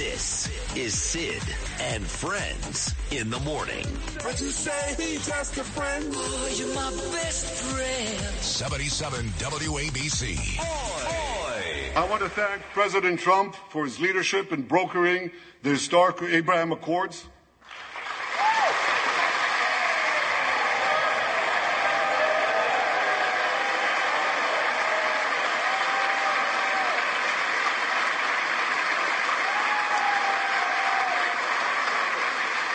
This is Sid and Friends in the morning. But you say he's just a friend. Oh, you're my best friend. 77 WABC. I want to thank President Trump for his leadership in brokering the historic Abraham Accords.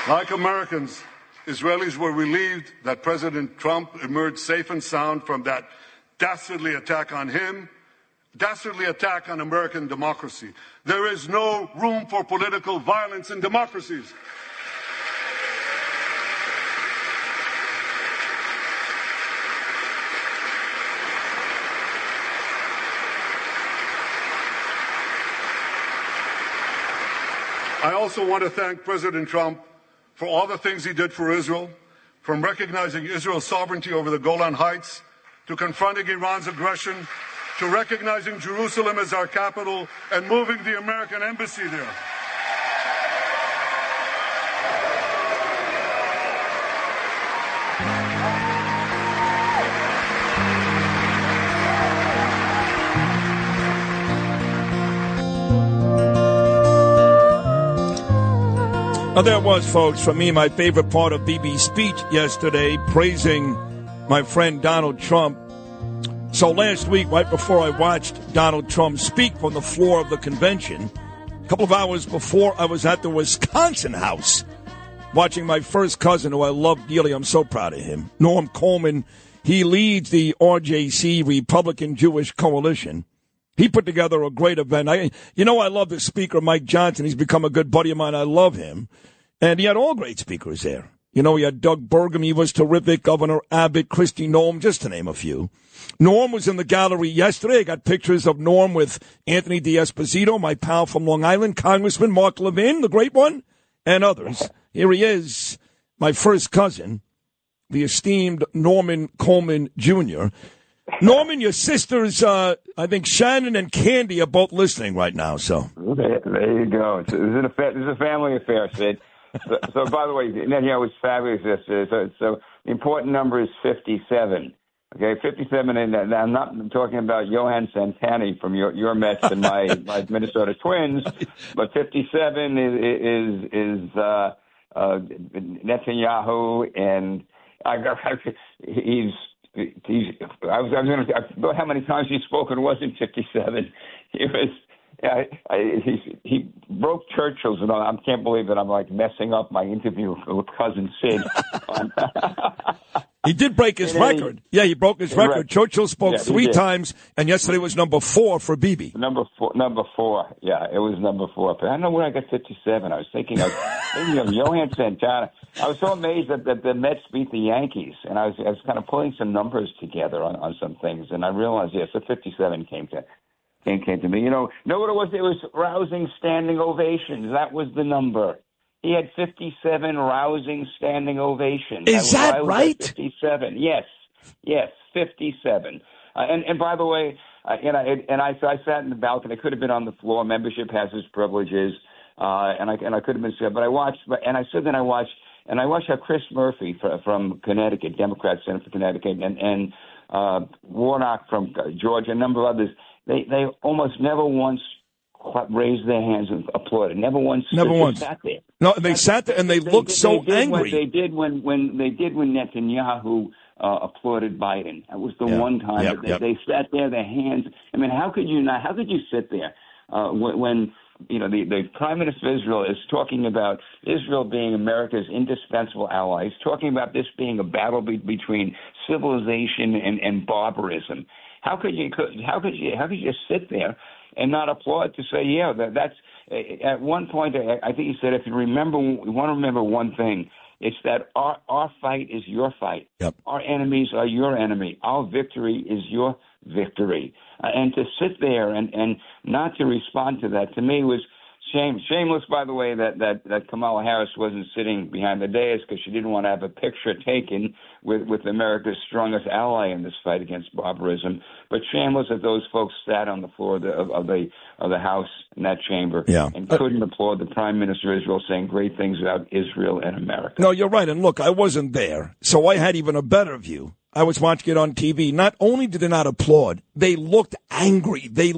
Like Americans, Israelis were relieved that President Trump emerged safe and sound from that dastardly attack on him, dastardly attack on American democracy. There is no room for political violence in democracies. I also want to thank President Trump for all the things he did for Israel, from recognizing Israel's sovereignty over the Golan Heights, to confronting Iran's aggression, to recognizing Jerusalem as our capital and moving the American embassy there. Now, there was, folks, for me, my favorite part of Bibi's speech yesterday, praising my friend Donald Trump. So last week, right before I watched Donald Trump speak from the floor of the convention, a couple of hours before, I was at the Wisconsin House watching my first cousin, who I love dearly. I'm so proud of him, Norm Coleman. He leads the RJC, Republican Jewish Coalition. He put together a great event. I love the speaker, Mike Johnson. He's become a good buddy of mine. I love him. And he had all great speakers there. You know, he had Doug Burgum. He was terrific. Governor Abbott, Kristi Noem, just to name a few. Norm was in the gallery yesterday. I got pictures of Norm with Anthony D'Esposito, my pal from Long Island, Congressman Mark Levin, the great one, and others. Here he is, my first cousin, the esteemed Norman Coleman Jr., Norman, your sisters, I think Shannon and Candy are both listening right now. So there you go. This is a family affair, Sid. So by the way, Netanyahu was fabulous yesterday. So the important number is 57. Okay, 57, and I'm not talking about Johan Santani from your Mets and my Minnesota Twins, but 57 is Netanyahu, and he's. I thought how many times he's spoken. It wasn't 57. It was. He broke Churchill's, and I can't believe that I'm like messing up my interview with cousin Sid. He did break his record. Yeah, he broke his record. Right. Churchill spoke 3 times, and yesterday was number 4 for Bibi. Number four. Yeah, it was number 4. But I don't know where I got 57. I was thinking of Johan Santana. I was so amazed that the Mets beat the Yankees, and I was kind of pulling some numbers together on some things, and I realized, so 57 came to me. You know what it was? It was rousing standing ovations. That was the number. He had 57 rousing standing ovations. Is that right? 57. Yes, 57. And by the way, I sat in the balcony. I could have been on the floor. Membership has its privileges, and I could have been there. But I watched, and I stood there and I watched how Chris Murphy from Connecticut, Democrat Senator for Connecticut, and Warnock from Georgia, a number of others. They almost never once raised their hands and applauded. Never once. Sat there. No, they sat there and they looked so angry. They did when Netanyahu applauded Biden. That was the one time that they sat there, their hands. I mean, how could you not? How could you sit there when the Prime Minister of Israel is talking about Israel being America's indispensable ally? He's talking about this being a battle between civilization and barbarism. How could you just sit there and not applaud to say, that's at one point, I think he said, if you want to remember one thing, it's that our fight is your fight. Yep. Our enemies are your enemy. Our victory is your victory. And to sit there and not to respond to that, to me, was Shameless, by the way, that Kamala Harris wasn't sitting behind the dais because she didn't want to have a picture taken with America's strongest ally in this fight against barbarism. But shameless that those folks sat on the floor of the House in that chamber and couldn't applaud the Prime Minister of Israel saying great things about Israel and America. No, you're right. And look, I wasn't there, so I had even a better view. I was watching it on TV. Not only did they not applaud, they looked angry. They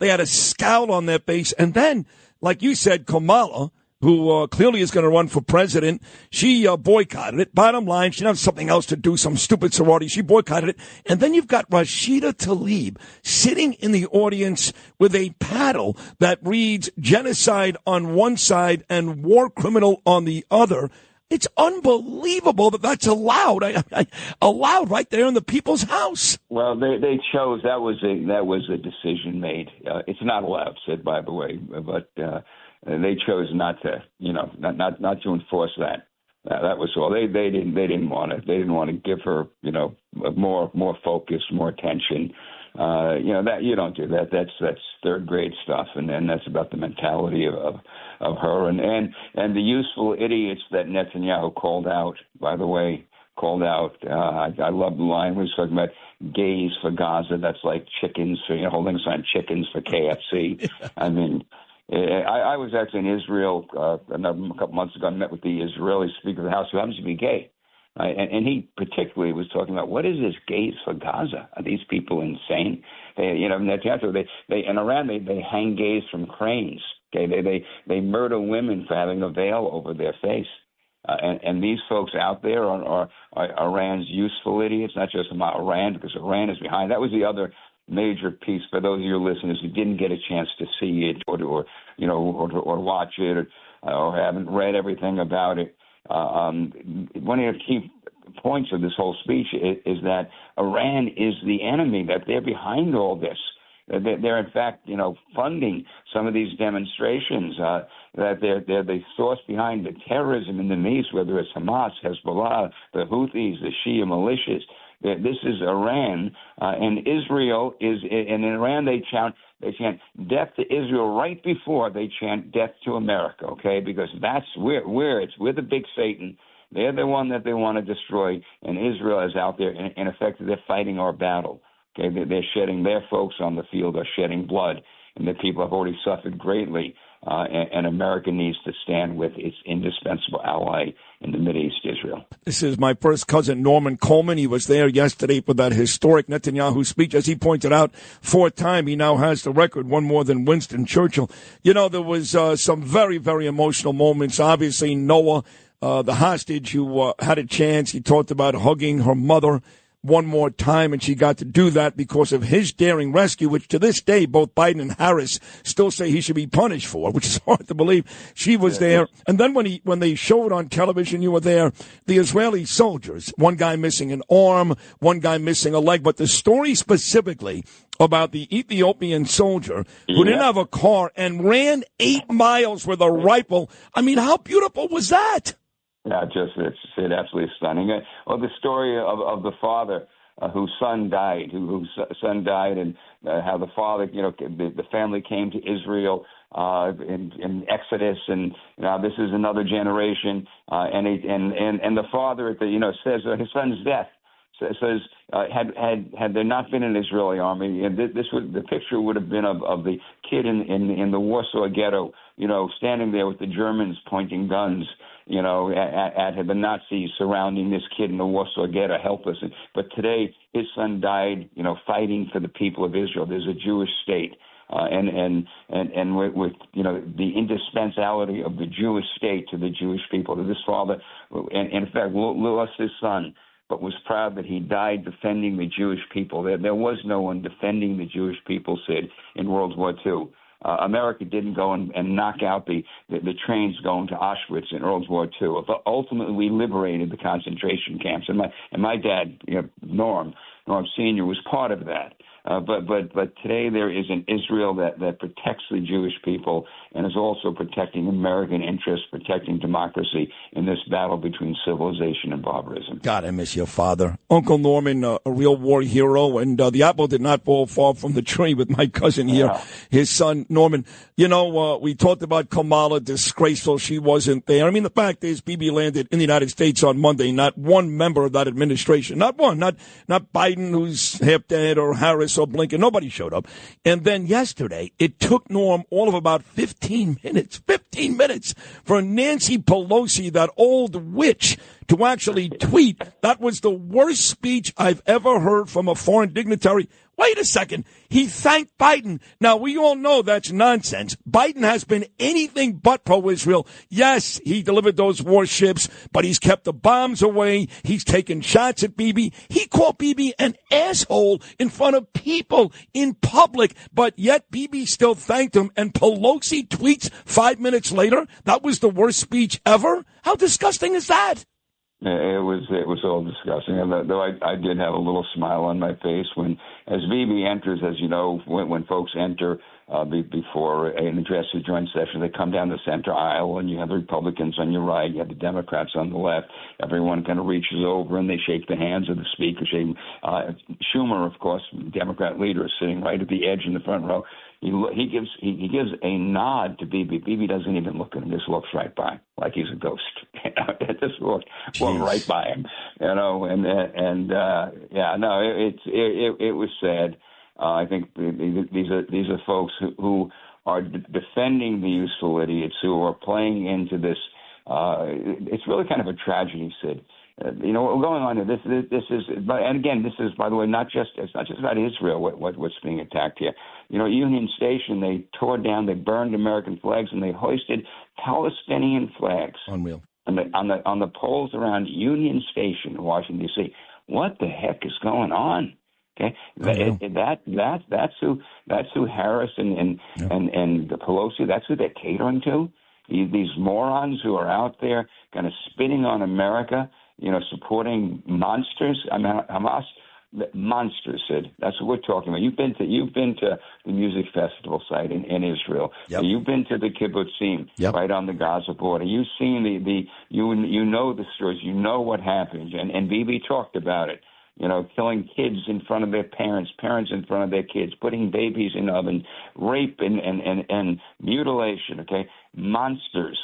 had a scowl on their face. And then, like you said, Kamala, who clearly is going to run for president, she boycotted it. Bottom line, she didn't have something else to do, some stupid sorority. She boycotted it. And then you've got Rashida Tlaib sitting in the audience with a paddle that reads genocide on one side and war criminal on the other. It's unbelievable that that's allowed. Allowed right there in the people's house. Well, they chose that was a decision made. It's not allowed, said by the way, but they chose not to, not to enforce that. That was all. They didn't want it. They didn't want to give her, more focus, more attention. That you don't do that. That's third grade stuff, and then that's about the mentality of her and the useful idiots that Netanyahu called out. By the way, I love the line where he's talking about gays for Gaza. That's like chickens for holding a sign chickens for KFC. I mean. I was actually in Israel a couple months ago. I met with the Israeli Speaker of the House, who happens to be gay. And he particularly was talking about, what is this gays for Gaza? Are these people insane? They in Iran, they hang gays from cranes. Okay, they murder women for having a veil over their face. And these folks out there are Iran's useful idiots, not just about Iran, because Iran is behind. That was the other major piece for those of your listeners who didn't get a chance to see it or watch it or haven't read everything about it. One of the key points of this whole speech is that Iran is the enemy, that they're behind all this. They're in fact, funding some of these demonstrations, that they're the source behind the terrorism in the Middle East, whether it's Hamas, Hezbollah, the Houthis, the Shia militias. This is Iran, and Israel is, and in Iran they chant death to Israel right before they chant death to America, okay? Because that's we're the big Satan. They're the one that they want to destroy, and Israel is out there. In effect, they're fighting our battle. Okay, they're shedding, their folks on the field are shedding blood, and the people have already suffered greatly. And America needs to stand with its indispensable ally in the Mideast, Israel. This is my first cousin, Norman Coleman. He was there yesterday for that historic Netanyahu speech. As he pointed out, fourth time, he now has the record, one more than Winston Churchill. There was some very, very emotional moments. Obviously, Noah, the hostage who had a chance, he talked about hugging her mother one more time, and she got to do that because of his daring rescue, which to this day both Biden and Harris still say he should be punished for, which is hard to believe. She was there. And then when they showed on television, you were there, the Israeli soldiers, one guy missing an arm, one guy missing a leg, but the story specifically about the Ethiopian soldier who didn't have a car and ran 8 miles with a rifle. I mean, how beautiful was that? Yeah, it's absolutely stunning. Or the story of the father whose son died, whose son died, and how the father, the family came to Israel in Exodus, and this is another generation, and the father, says his son's death. Says had there not been an Israeli army, and the picture would have been of the kid in the Warsaw ghetto, standing there with the Germans pointing guns, at the Nazis surrounding this kid in the Warsaw ghetto, helpless. But today, his son died, fighting for the people of Israel. There's a Jewish state. And with the indispensability of the Jewish state to the Jewish people. This father, and in fact, lost his son, but was proud that he died defending the Jewish people. There was no one defending the Jewish people, Sid, in World War II. America didn't go and knock out the trains going to Auschwitz in World War II. But ultimately, we liberated the concentration camps. And my dad, Norm Sr., was part of that. But today there is an Israel that protects the Jewish people and is also protecting American interests, protecting democracy in this battle between civilization and barbarism. God, I miss your father. Uncle Norman, a real war hero, and the apple did not fall far from the tree with my cousin here, his son Norman. You know, we talked about Kamala, disgraceful she wasn't there. I mean, the fact is, Bibi landed in the United States on Monday. Not one member of that administration, not one, not Biden, who's half dead, or Harris or Blinken. Nobody showed up. And then yesterday, it took Norm all of about 15 minutes for Nancy Pelosi, that old witch, to actually tweet, "That was the worst speech I've ever heard from a foreign dignitary." Wait a second. He thanked Biden. Now, we all know that's nonsense. Biden has been anything but pro-Israel. Yes, he delivered those warships, but he's kept the bombs away. He's taken shots at Bibi. He called Bibi an asshole in front of people in public, but yet Bibi still thanked him, and Pelosi tweets 5 minutes later, "That was the worst speech ever." How disgusting is that? It was all disgusting, and though I did have a little smile on my face as Bibi enters, as you know, when folks enter before an address to joint session, they come down the center aisle, and you have the Republicans on your right, you have the Democrats on the left. Everyone kind of reaches over and they shake the hands of the speaker. Schumer, of course, Democrat leader, is sitting right at the edge in the front row. He gives a nod to Bibi. Bibi doesn't even look at him; just looks right by him, like he's a ghost. It just walked right by him, you know. It was sad. I think these are folks who are defending the useful idiots, who are playing into this. It's really kind of a tragedy, Sid. You know what's going on here. This is, and again, this is, by the way, it's not just about Israel. What's being attacked here? You know, Union Station, they tore down, they burned American flags, and they hoisted Palestinian flags. Unreal. On the poles around Union Station in Washington D.C. What the heck is going on? Okay, that's who Harris and the Pelosi. That's who they're catering to. These morons who are out there kind of spitting on America. You know, supporting monsters. I mean, Hamas, monsters, Sid. That's what we're talking about. You've been to the music festival site in Israel. Yep. You've been to the kibbutzim right on the Gaza border. You've seen you know the stories. You know what happens. And Bibi talked about it. You know, killing kids in front of their parents in front of their kids, putting babies in ovens, rape and mutilation, okay? Monsters.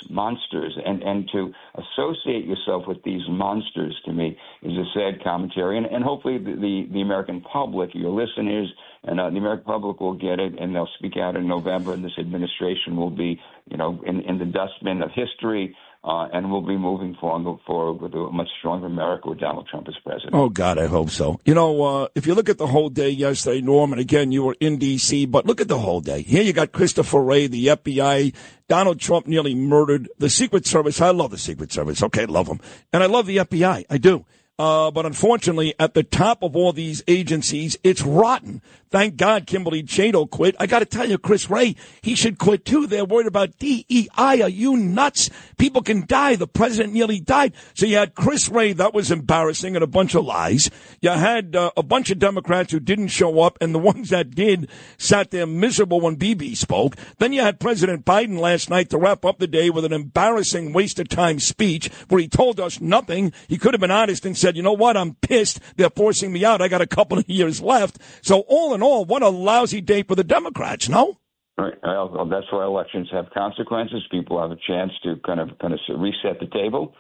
And to associate yourself with these monsters, to me, is a sad commentary. And hopefully the American public, your listeners, and the American public will get it, and they'll speak out in November, and this administration will be, you know, in the dustbin of history. And we'll be moving forward with a much stronger America with Donald Trump as president. Oh, God, I hope so. You know, if you look at the whole day yesterday, Norm, and again, you were in D.C., but look at the whole day. Here you got Christopher Wray, the FBI. Donald Trump nearly murdered the Secret Service. I love the Secret Service. Okay, love them. And I love the FBI. I do. But unfortunately, at the top of all these agencies, it's rotten. Thank God Kimberly Chato quit. I got to tell you, Chris Wray, he should quit too. They're worried about DEI. Are you nuts? People can die. The president nearly died. So you had Chris Wray. That was embarrassing and a bunch of lies. You had a bunch of Democrats who didn't show up, and the ones that did sat there miserable when Bibi spoke. Then you had President Biden last night to wrap up the day with an embarrassing waste of time speech where he told us nothing. He could have been honest and said, you know what, I'm pissed. They're forcing me out. I got a couple of years left. So all in all, what a lousy day for the Democrats, no? Right. Well, that's why elections have consequences. People have a chance to kind of reset the table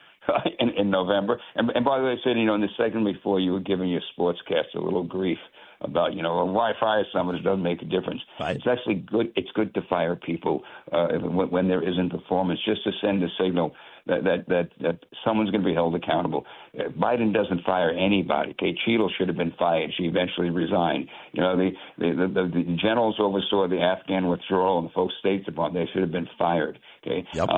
in November. And by the way, I said, you know, in the segment before, you were giving your sportscast a little grief about, you know, why fire someone? It doesn't make a difference. Right. It's actually good. It's good to fire people when there isn't performance, just to send a signal that someone's going to be held accountable. Biden doesn't fire anybody. Okay, Cheadle should have been fired. She eventually resigned. You know, the generals oversaw the Afghan withdrawal and the folks State Department. They should have been fired. Okay, yep.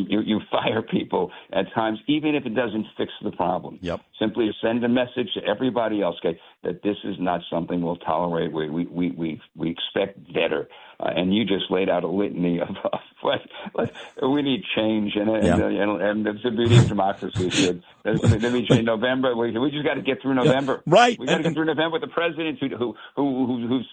You fire people at times, even if it doesn't fix the problem. Yep. Simply send a message to everybody else, okay, that this is not something we'll tolerate. We expect better. And you just laid out a litany of what we need change, and it's the beauty of democracy. Let me say November. We just got to get through November. Yeah, right. We got to get through November with the president who's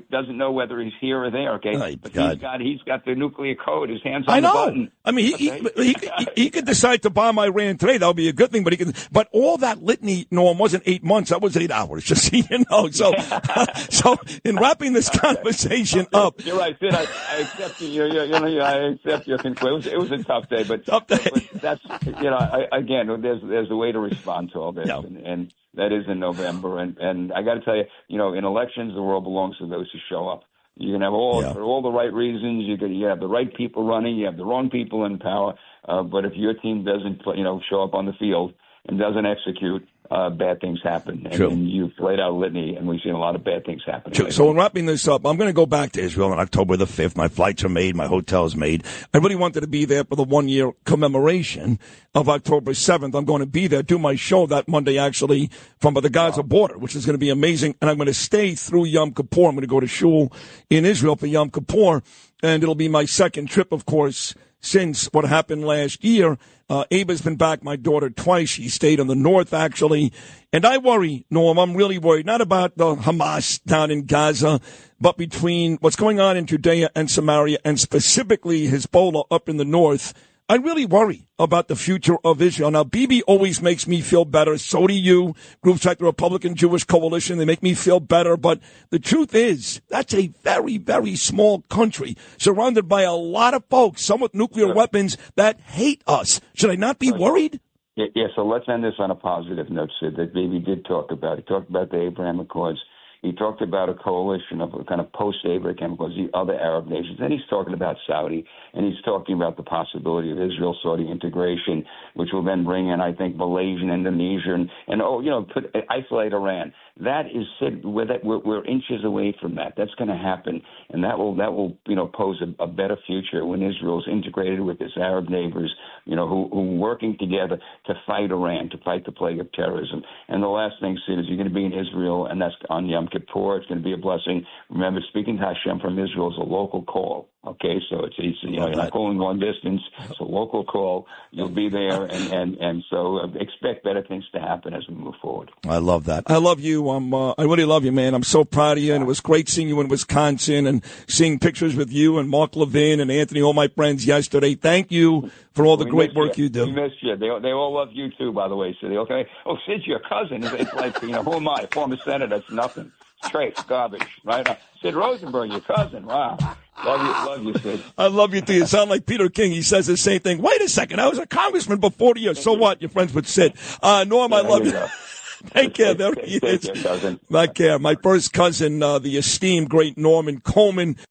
doesn't know whether he's here or there. Okay, oh, but God. he's got the nuclear code. His hands on the button. I mean, he could decide to bomb Iran today. That would be a good thing. But all that litany, Norm, wasn't 8 months. That was 8 hours. Just so you know. So, so in wrapping this conversation up, you're right, Sid. I accept you. I accept your conclusion. It was a tough day, but that's again, there's a way to respond to all this, and that is in November. And I got to tell you, in elections, the world belongs to those who show up. You can have for all the right reasons. You have the right people running. You have the wrong people in power. But if your team doesn't, show up on the field and doesn't execute, bad things happen. And you've laid out a litany, and we've seen a lot of bad things happen. True. So in wrapping this up, I'm going to go back to Israel on October the 5th. My flights are made. My hotel's made. I really wanted to be there for the 1-year commemoration of October 7th. I'm going to be there, do my show that Monday, actually, from the Gaza border, which is going to be amazing. And I'm going to stay through Yom Kippur. I'm going to go to shul in Israel for Yom Kippur. And it'll be my second trip, of course, since what happened last year. Ava's been back, my daughter, twice. She stayed in the north, actually. And I worry, Norm, I'm really worried, not about the Hamas down in Gaza, but between what's going on in Judea and Samaria, and specifically Hezbollah up in the north. I really worry about the future of Israel. Now, Bibi always makes me feel better. So do you. Groups like the Republican Jewish Coalition, they make me feel better. But the truth is, that's a very, very small country surrounded by a lot of folks, some with nuclear weapons, that hate us. Should I not be worried? Yeah, so let's end this on a positive note, Sid, that Bibi did talk about. He talked about the Abraham Accords. He talked about a coalition of kind of post-Abraham Accords, the other Arab nations. Then he's talking about Saudi, and he's talking about the possibility of Israel-Saudi integration, which will then bring in, I think, Malaysia and Indonesia, and isolate Iran. That is said. We're inches away from that. That's going to happen, and that will pose a better future when Israel's integrated with its Arab neighbors, who are working together to fight Iran, to fight the plague of terrorism. And the last thing, Sid, is you're going to be in Israel, and that's on Yom Kippur. It's going to be a blessing. Remember, speaking to Hashem from Israel is a local call. Okay, so it's you're not calling long distance. It's a local call. You'll be there, and so expect better things to happen as we move forward. I love that. I love you. I really love you, man. I'm so proud of you, and it was great seeing you in Wisconsin and seeing pictures with you and Mark Levin and Anthony, all my friends yesterday. Thank you for all the great work you do. We missed you. They all love you too, by the way. So okay. Oh, Sid's your cousin. It's like who am I? Former senator. It's nothing. Straight garbage, right? Sid Rosenberg, your cousin. Wow. Love you, Sid. I love you, too. You sound like Peter King. He says the same thing. Wait a second. I was a congressman before you. So what? You're friends with Sid. Norm, I love you. Take care. There he is. Take care, cousin. Take care. My first cousin, the esteemed great Norman Coleman.